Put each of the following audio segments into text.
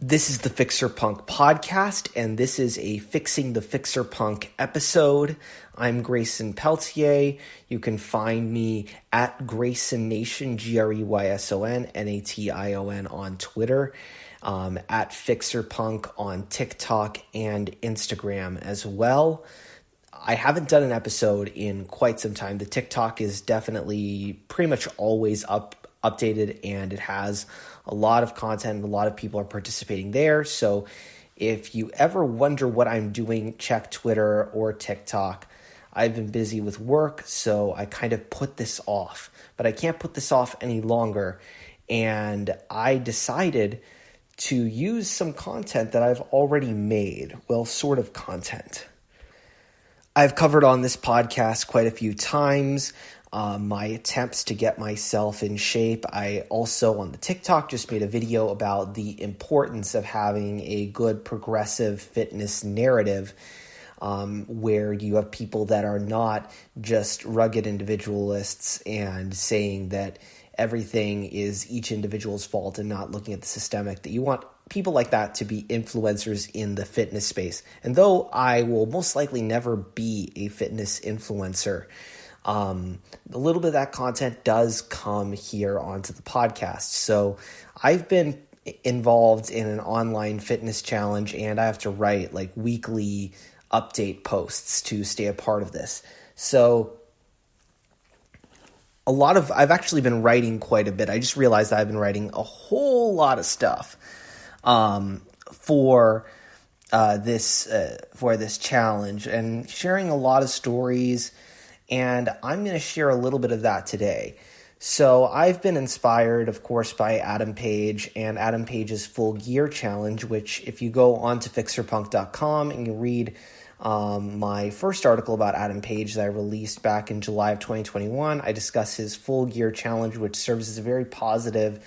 This is the Fixer Punk podcast, and this is a Fixing the Fixer Punk episode. I'm Grayson Peltier. You can find me at Grayson Nation, GreysonNation on Twitter, at Fixer Punk on TikTok and Instagram as well. I haven't done an episode in quite some time. The TikTok is definitely pretty much always updated, and it has a lot of content and a lot of people are participating there. So if you ever wonder what I'm doing, check Twitter or TikTok. I've been busy with work, so I kind of put this off, but I can't put this off any longer. And I decided to use some content that I've already made. Well, sort of content. I've covered on this podcast quite a few times my attempts to get myself in shape. I also, on the TikTok, just made a video about the importance of having a good progressive fitness narrative where you have people that are not just rugged individualists and saying that everything is each individual's fault and not looking at the systemic, that you want people like that to be influencers in the fitness space. And though I will most likely never be a fitness influencer, a little bit of that content does come here onto the podcast. So I've been involved in an online fitness challenge, and I have to write like weekly update posts to stay a part of this. So I've actually been writing quite a bit. I just realized I've been writing a whole lot of stuff for this challenge and sharing a lot of stories. And I'm going to share a little bit of that today. So I've been inspired, of course, by Adam Page and Adam Page's Full Gear Challenge, which if you go on to fixerpunk.com and you read my first article about Adam Page that I released back in July of 2021, I discuss his Full Gear Challenge, which serves as a very positive,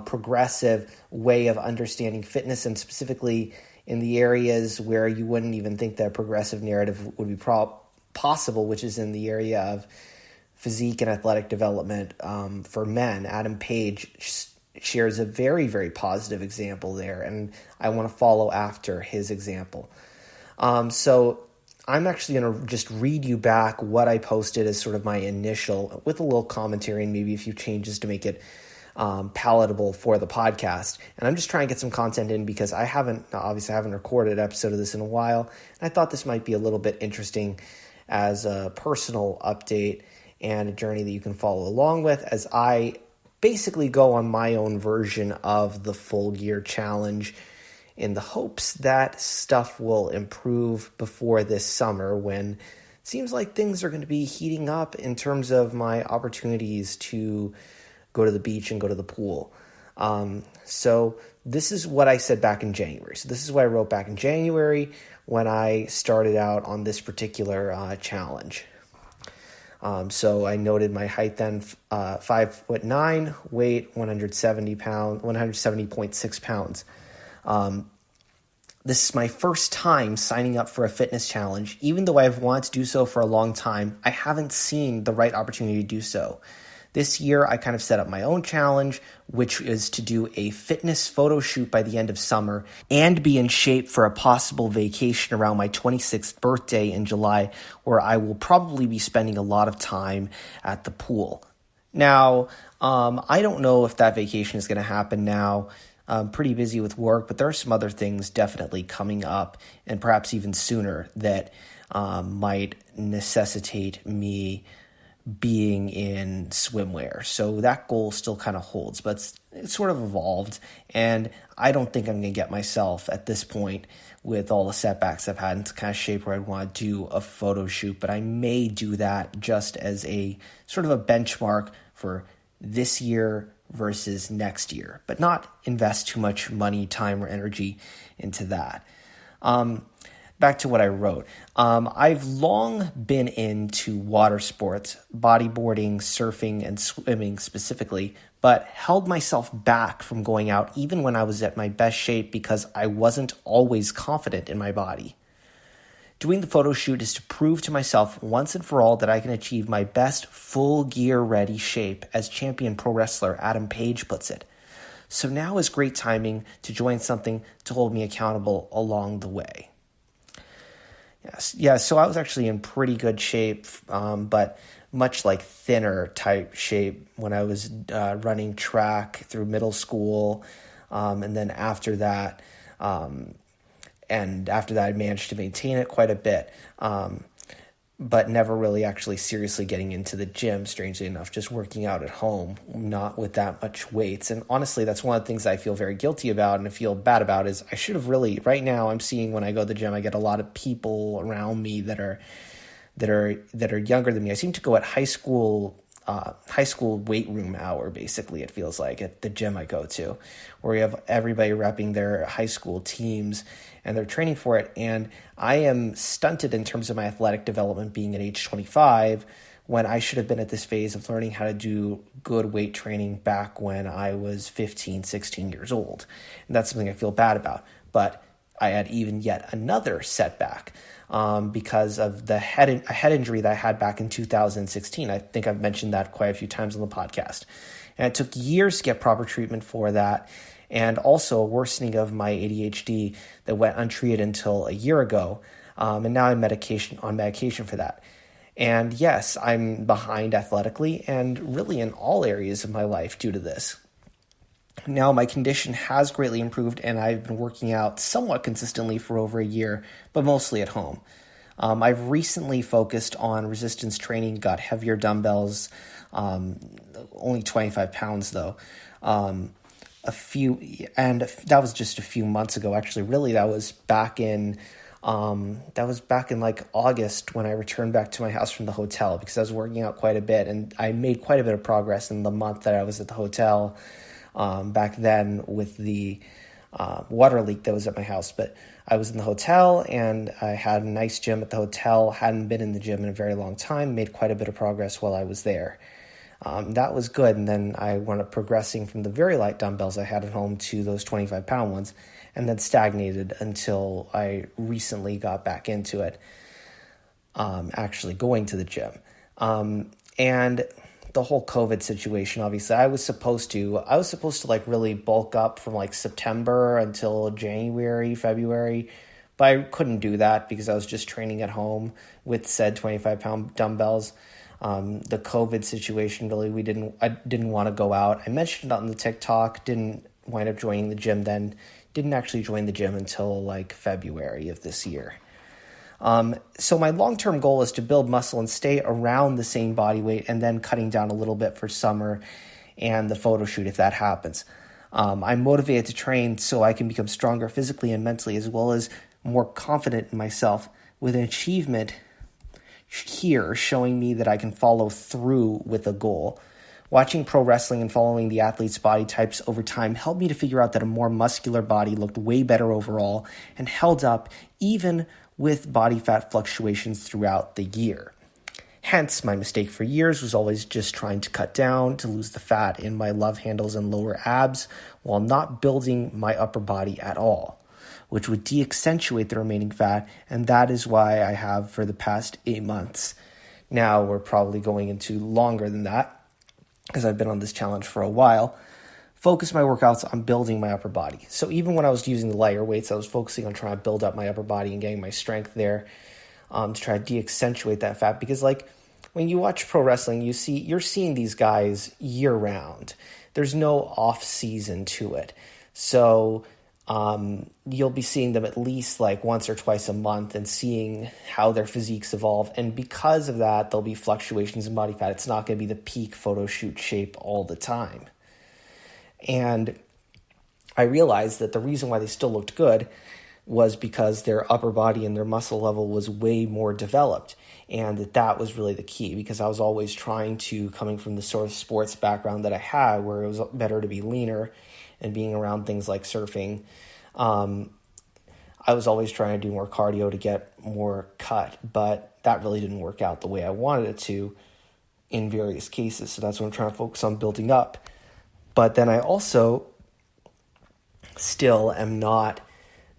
progressive way of understanding fitness, and specifically in the areas where you wouldn't even think that a progressive narrative would be possible, which is in the area of physique and athletic development for men. Adam Page shares a very, very positive example there, and I want to follow after his example. So I'm actually going to just read you back what I posted as sort of my initial, with a little commentary and maybe a few changes to make it palatable for the podcast. And I'm just trying to get some content in because I haven't recorded an episode of this in a while, and I thought this might be a little bit interesting as a personal update and a journey that you can follow along with as I basically go on my own version of the Full Gear Challenge in the hopes that stuff will improve before this summer, when it seems like things are going to be heating up in terms of my opportunities to go to the beach and go to the pool. So this is what I said back in January. So this is what I wrote back in January when I started out on this particular challenge. So I noted my height then, 5'9", weight 170.6 pounds. This is my first time signing up for a fitness challenge. Even though I've wanted to do so for a long time, I haven't seen the right opportunity to do so. This year, I kind of set up my own challenge, which is to do a fitness photo shoot by the end of summer and be in shape for a possible vacation around my 26th birthday in July, where I will probably be spending a lot of time at the pool. Now, I don't know if that vacation is going to happen now. I'm pretty busy with work, but there are some other things definitely coming up, and perhaps even sooner, that might necessitate me being in swimwear. So that goal still kind of holds, but it's sort of evolved, and I don't think I'm going to get myself at this point, with all the setbacks I've had, into kind of shape where I'd want to do a photo shoot, but I may do that just as a sort of a benchmark for this year versus next year, but not invest too much money, time, or energy into that. Back to what I wrote. I've long been into water sports, bodyboarding, surfing, and swimming specifically, but held myself back from going out even when I was at my best shape because I wasn't always confident in my body. Doing the photo shoot is to prove to myself once and for all that I can achieve my best full gear ready shape, as champion pro wrestler Adam Page puts it. So now is great timing to join something to hold me accountable along the way. Yes, yeah, so I was actually in pretty good shape, but much like thinner type shape when I was running track through middle school. And then after that, I managed to maintain it quite a bit, but never really actually seriously getting into the gym, strangely enough, just working out at home, not with that much weights. And honestly, that's one of the things I feel very guilty about and I feel bad about is I should have really, right now I'm seeing when I go to the gym, I get a lot of people around me that are younger than me. I seem to go at high school weight room hour, basically, it feels like, at the gym I go to, where you have everybody repping their high school teams and they're training for it. And I am stunted in terms of my athletic development being at age 25 when I should have been at this phase of learning how to do good weight training back when I was 15, 16 years old. And that's something I feel bad about. But I had even yet another setback because of a head injury that I had back in 2016. I think I've mentioned that quite a few times on the podcast. And it took years to get proper treatment for that, and also a worsening of my ADHD that went untreated until a year ago. And now I'm on medication for that. And yes, I'm behind athletically and really in all areas of my life due to this. Now my condition has greatly improved and I've been working out somewhat consistently for over a year, but mostly at home. I've recently focused on resistance training, got heavier dumbbells, only 25 pounds though. And that was just a few months ago. Actually, really, that was back in like August when I returned back to my house from the hotel because I was working out quite a bit and I made quite a bit of progress in the month that I was at the hotel. Back then with the water leak that was at my house. But I was in the hotel and I had a nice gym at the hotel, hadn't been in the gym in a very long time, made quite a bit of progress while I was there. That was good. And then I wound up progressing from the very light dumbbells I had at home to those 25-pound ones and then stagnated until I recently got back into it, actually going to the gym. And the whole COVID situation, obviously, I was supposed to like really bulk up from like September until January, February, but I couldn't do that because I was just training at home with said 25-pound dumbbells. The COVID situation, really, I didn't want to go out. I mentioned it on the TikTok, didn't wind up joining the gym then, didn't actually join the gym until like February of this year. So my long-term goal is to build muscle and stay around the same body weight and then cutting down a little bit for summer and the photo shoot if that happens. I'm motivated to train so I can become stronger physically and mentally as well as more confident in myself with an achievement here showing me that I can follow through with a goal. Watching pro wrestling and following the athletes' body types over time helped me to figure out that a more muscular body looked way better overall and held up even with body fat fluctuations throughout the year. Hence, my mistake for years was always just trying to cut down to lose the fat in my love handles and lower abs while not building my upper body at all, which would de-accentuate the remaining fat, and that is why I have for the past 8 months. Now we're probably going into longer than that because I've been on this challenge for a while. Focus my workouts on building my upper body. So even when I was using the lighter weights, I was focusing on trying to build up my upper body and getting my strength there to try to de-accentuate that fat. Because like when you watch pro wrestling, you're seeing these guys year round. There's no off season to it. So you'll be seeing them at least like once or twice a month and seeing how their physiques evolve. And because of that, there'll be fluctuations in body fat. It's not going to be the peak photo shoot shape all the time. And I realized that the reason why they still looked good was because their upper body and their muscle level was way more developed. And that was really the key because I was always trying to, coming from the sort of sports background that I had where it was better to be leaner and being around things like surfing, I was always trying to do more cardio to get more cut, but that really didn't work out the way I wanted it to in various cases. So that's what I'm trying to focus on building up. But then I also still am not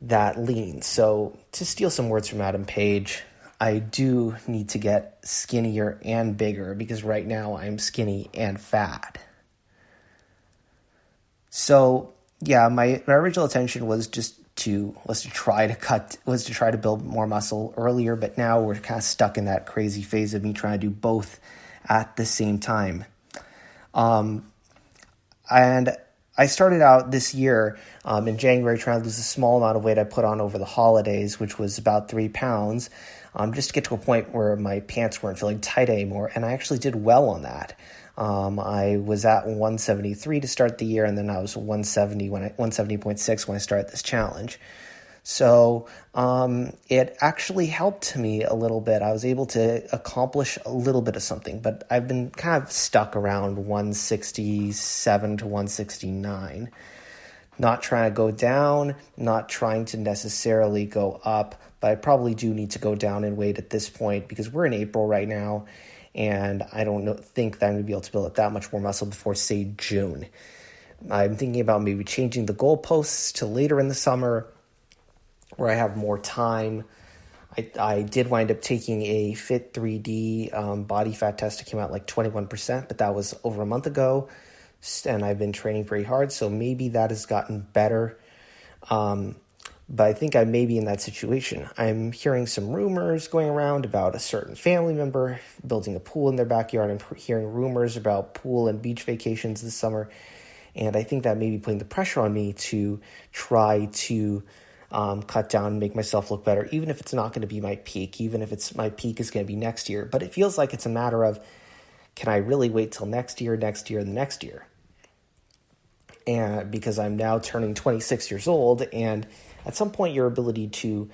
that lean. So to steal some words from Adam Page, I do need to get skinnier and bigger because right now I'm skinny and fat. So yeah, my original intention was to try to build more muscle earlier, but now we're kind of stuck in that crazy phase of me trying to do both at the same time. And I started out this year in January trying to lose a small amount of weight I put on over the holidays, which was about 3 pounds, just to get to a point where my pants weren't feeling tight anymore. And I actually did well on that. I was at 173 to start the year, and then I was 170.6 when I started this challenge. So it actually helped me a little bit. I was able to accomplish a little bit of something, but I've been kind of stuck around 167 to 169. Not trying to go down, not trying to necessarily go up, but I probably do need to go down in weight at this point because we're in April right now, and I don't think that I'm going to be able to build up that much more muscle before, say, June. I'm thinking about maybe changing the goalposts to later in the summer, where I have more time. I did wind up taking a Fit 3D body fat test. It came out like 21%, but that was over a month ago, and I've been training pretty hard, so maybe that has gotten better. But I think I may be in that situation. I'm hearing some rumors going around about a certain family member building a pool in their backyard. I'm hearing rumors about pool and beach vacations this summer, and I think that may be putting the pressure on me to try to cut down and make myself look better, even if it's not going to be my peak, even if my peak is going to be next year. But it feels like it's a matter of, can I really wait till next year, and the next year? And because I'm now turning 26 years old, and at some point your ability to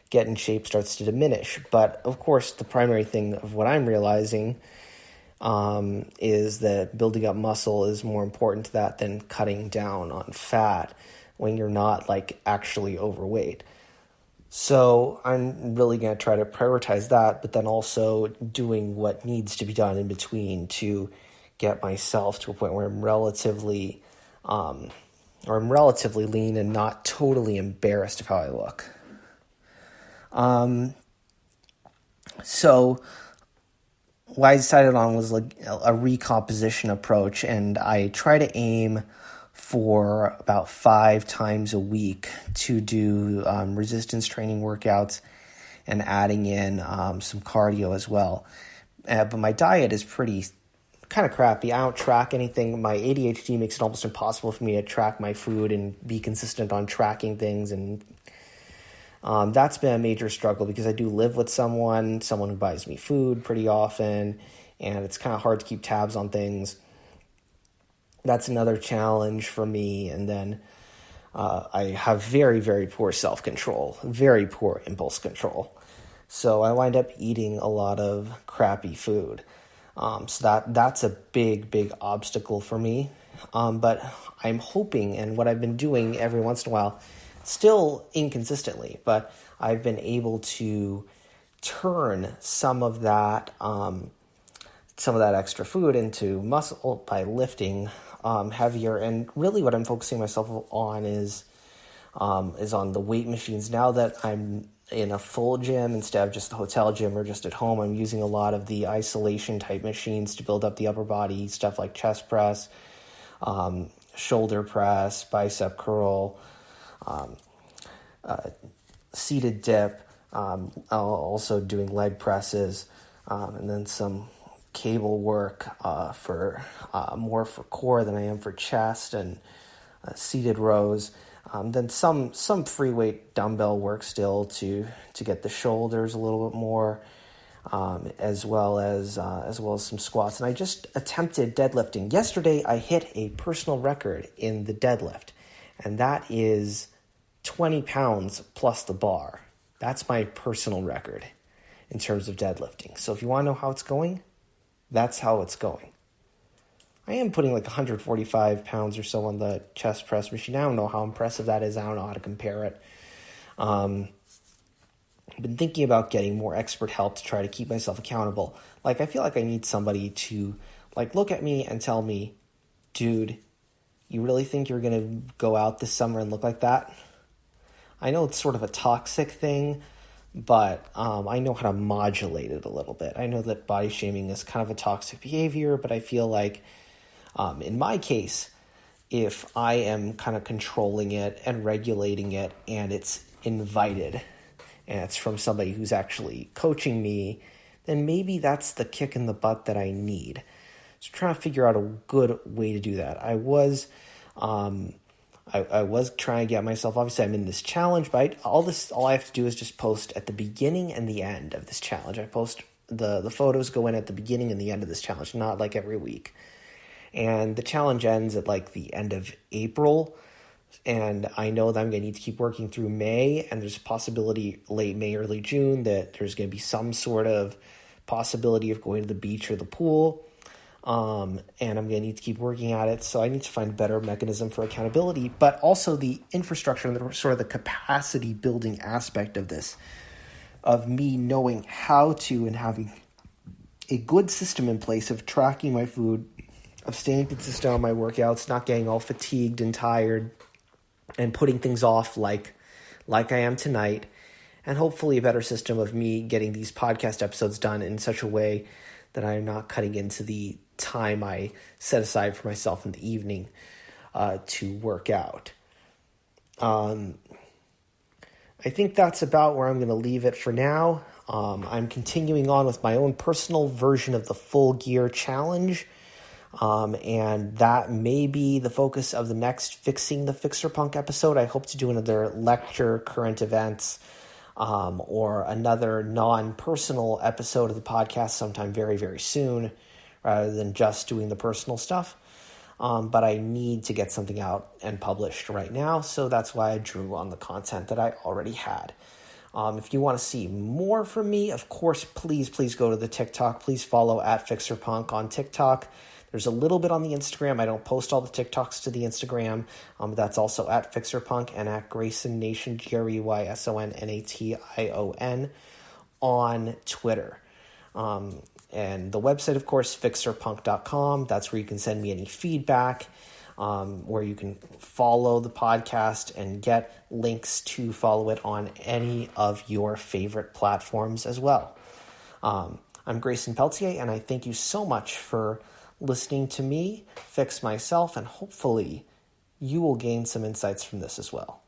get in shape starts to diminish. But of course, the primary thing of what I'm realizing is that building up muscle is more important to that than cutting down on fat when you're not like actually overweight. So I'm really going to try to prioritize that, but then also doing what needs to be done in between to get myself to a point where I'm relatively lean and not totally embarrassed of how I look. So what I decided on was like a recomposition approach, and I try to aim for about 5 times a week to do resistance training workouts and adding in some cardio as well. But my diet is pretty kind of crappy. I don't track anything. My ADHD makes it almost impossible for me to track my food and be consistent on tracking things. And that's been a major struggle because I do live with someone who buys me food pretty often, and it's kind of hard to keep tabs on things. That's another challenge for me. And then I have very, very poor self-control, very poor impulse control. So I wind up eating a lot of crappy food. So that's a big, big obstacle for me. But I'm hoping, and what I've been doing every once in a while, still inconsistently, but I've been able to turn some of that extra food into muscle by lifting heavier. And really what I'm focusing myself on is on the weight machines. Now that I'm in a full gym instead of just the hotel gym or just at home, I'm using a lot of the isolation type machines to build up the upper body, stuff like chest press, shoulder press, bicep curl, seated dip, also doing leg presses, and then some cable work for more for core than I am for chest, and seated rows. Then some free weight dumbbell work still to get the shoulders a little bit more, as well as some squats. And I just attempted deadlifting. Yesterday I hit a personal record in the deadlift, and that is 20 pounds plus the bar. That's my personal record in terms of deadlifting. So if you want to know how it's going, that's how it's going. I am putting like 145 pounds or so on the chest press machine. I don't know how impressive that is. I don't know how to compare it. I've been thinking about getting more expert help to try to keep myself accountable. Like, I feel like I need somebody to like look at me and tell me, dude, you really think you're going to go out this summer and look like that? I know it's sort of a toxic thing, but I know how to modulate it a little bit. I know that body shaming is kind of a toxic behavior, but I feel like in my case, if I am kind of controlling it and regulating it and it's invited and it's from somebody who's actually coaching me, then maybe that's the kick in the butt that I need. So trying to figure out a good way to do that. I was trying to get myself, obviously I'm in this challenge, but all I have to do is just post at the beginning and the end of this challenge. I post the photos go in at the beginning and the end of this challenge, not like every week. And the challenge ends at like the end of April. And I know that I'm going to need to keep working through May, and there's a possibility late May, early June that there's going to be some sort of possibility of going to the beach or the pool. And I'm going to need to keep working at it. So I need to find a better mechanism for accountability, but also the infrastructure and sort of the capacity building aspect of this, of me knowing how to and having a good system in place of tracking my food, of staying consistent on my workouts, not getting all fatigued and tired, and putting things off like I am tonight, and hopefully a better system of me getting these podcast episodes done in such a way that I'm not cutting into the time I set aside for myself in the evening to work out. I think that's about where I'm going to leave it for now. I'm continuing on with my own personal version of the Full Gear Challenge. And that may be the focus of the next Fixing the Fixer Punk episode. I hope to do another lecture, current events, or another non-personal episode of the podcast sometime very, very soon, rather than just doing the personal stuff. But I need to get something out and published right now, so that's why I drew on the content that I already had. If you want to see more from me, of course, please go to the TikTok. Please follow at FixerPunk on TikTok. There's a little bit on the Instagram. I don't post all the TikToks to the Instagram. That's also at FixerPunk and at Grayson Nation, GREYSONNATION on Twitter. And the website, of course, fixerpunk.com. That's where you can send me any feedback, where you can follow the podcast and get links to follow it on any of your favorite platforms as well. I'm Grayson Peltier, and I thank you so much for listening to me fix myself, and hopefully you will gain some insights from this as well.